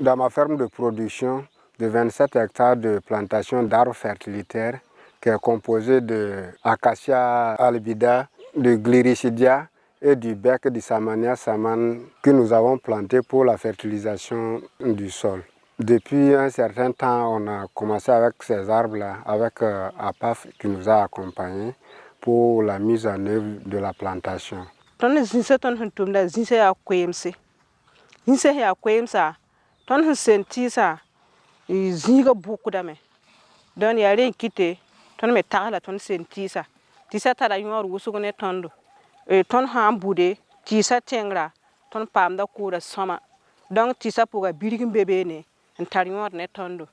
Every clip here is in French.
Dans ma ferme de production de 27 hectares de plantation d'arbres fertilitaires, qui est composée de Acacia albida, de Gliricidia et du bec de Samania saman que nous avons planté pour la fertilisation du sol. Depuis un certain temps, on a commencé avec ces arbres-là, avec APAF qui nous a accompagnés pour la mise en œuvre de la plantation. Ton senti sa zinga buku dame don ya ren kite ton me tagala ton senti sa tisa tara yor wusugo ne tondo ton ha bude tisa tengra ton pamda kura soma don tisa puga birigin bebe ne tar yor ne tondo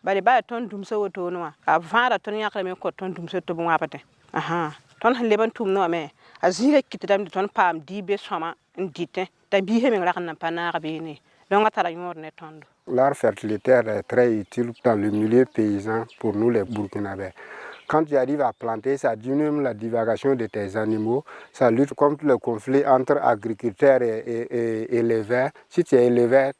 bari ba ton dumse woto no a vara ton yakra me ko ton dumse to bon apate aha ton leban tum no me a zinga kite dam ton pam dibe soma ndite ta bi he me rakna panara be ne. L'art fertilitaire est très utile dans le milieu paysan pour nous les Burkinabés. Quand tu arrives à planter, ça diminue la divagation de tes animaux, ça lutte contre le conflit entre agriculteurs et éleveurs. Si tu es éleveur,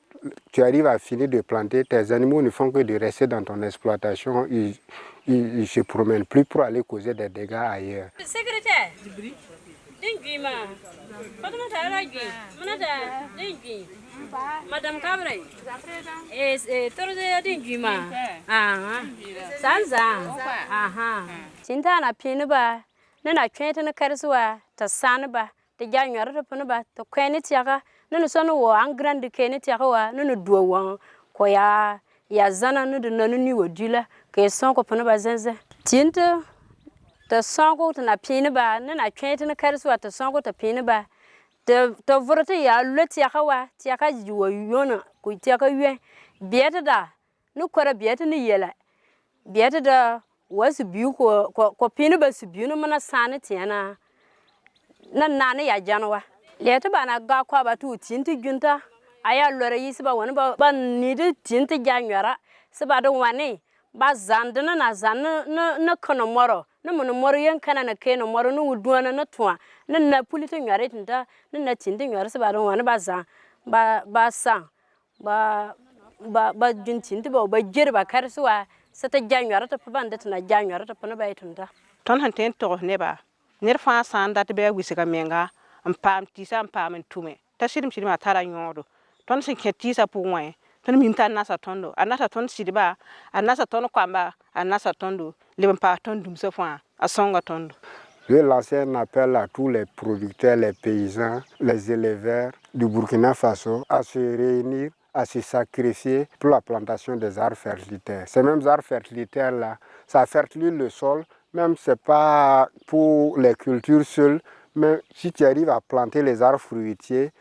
tu arrives à finir de planter, tes animaux ne font que de rester dans ton exploitation, ils ne se promènent plus pour aller causer des dégâts ailleurs. Madame Cabray, torde dinguma. Sanza. Aha. Cintana pinuba, nana quentin carsua, ta sanaba, the January punuba, the quenitiaga, none son war, and grand canitiaga, none do one, koya, yazana, no nonu dula, que son copunuba zenze. Tinta, the song go to na pinuba, nana quentin carsua, the song go to pinuba. The vorte ya leti akawa ti akajiwa yona ku ti akawye bieta da no kwara bieta ni yela bieta da wasu biu ko pinu ba su biu no mana sane tiana na nane ya janwa leta bana ga kwa ba tu tinti gunta aya lore yisi ba woni ba ni de tinti janwara se ba do wani ba zandana na zan na kono moro na mono moro yan kana na keno moro no wuduana na toa na pulito nyare tinda na tindi nyare se ba do wana ba za ba sang ba jun tindi ba jere ba karsuwa se ta janyare ta banda tana janyare ta pana ba itinda ton hanten to ne ba ner fa san dat be wisika menga am pam tisa am pam tume ta sirim sirima tara nyodo ton sin ketisa puwe ton mimta nasa tondo anasa ton sidiba anasa ton kwamba anasa tondo le pa ton dum se fa asonga tondo. Je vais lancer un appel à tous les producteurs, les paysans, les éleveurs du Burkina Faso à se réunir, à se sacrifier pour la plantation des arbres fertilitaires. Ces mêmes arbres fertilitaires-là, ça fertilise le sol, même ce n'est pas pour les cultures seules, mais si tu arrives à planter les arbres fruitiers,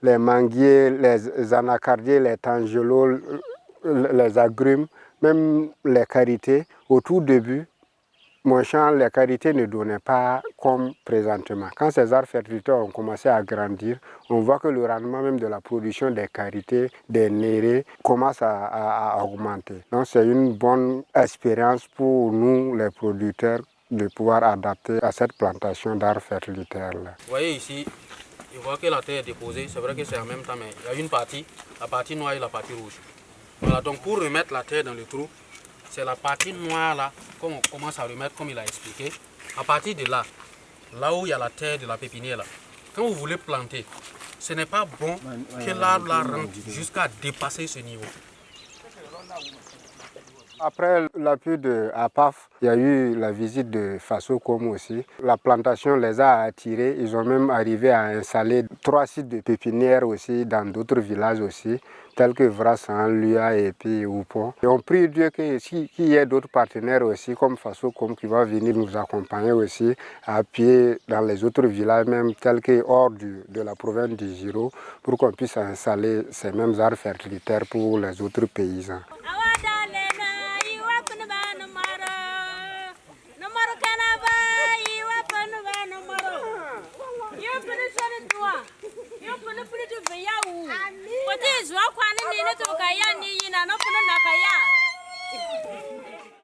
les manguiers, les anacardiers, les tangelots, les agrumes, même les carités, au tout début, mon champ, les carités ne donnaient pas comme présentement. Quand ces arbres fertilitaires ont commencé à grandir, on voit que le rendement même de la production des carités, des nérés, commence à augmenter. Donc c'est une bonne expérience pour nous, les producteurs, de pouvoir adapter à cette plantation d'arbres fertilitaires-là. Vous voyez ici, je vois que la terre est déposée. C'est vrai que c'est en même temps, mais il y a une partie, la partie noire et la partie rouge. Voilà, donc pour remettre la terre dans le trou, c'est la partie noire là, qu'on commence à remettre comme il a expliqué. À partir de là, là où il y a la terre de la pépinière là, quand vous voulez planter, ce n'est pas bon que l'arbre là rentre jusqu'à dépasser ce niveau. Après l'appui de APAF, il y a eu la visite de Faso-Com aussi. La plantation les a attirés. Ils ont même arrivé à installer 3 sites de pépinières aussi dans d'autres villages aussi, tels que Vrassan, Lua et puis Oupon. Et on prie Dieu qu'il y ait d'autres partenaires aussi, comme Faso-Com, qui va venir nous accompagner aussi à appuyer dans les autres villages, même tels que hors de la province du Giro, pour qu'on puisse installer ces mêmes arbres fertilitaires pour les autres paysans.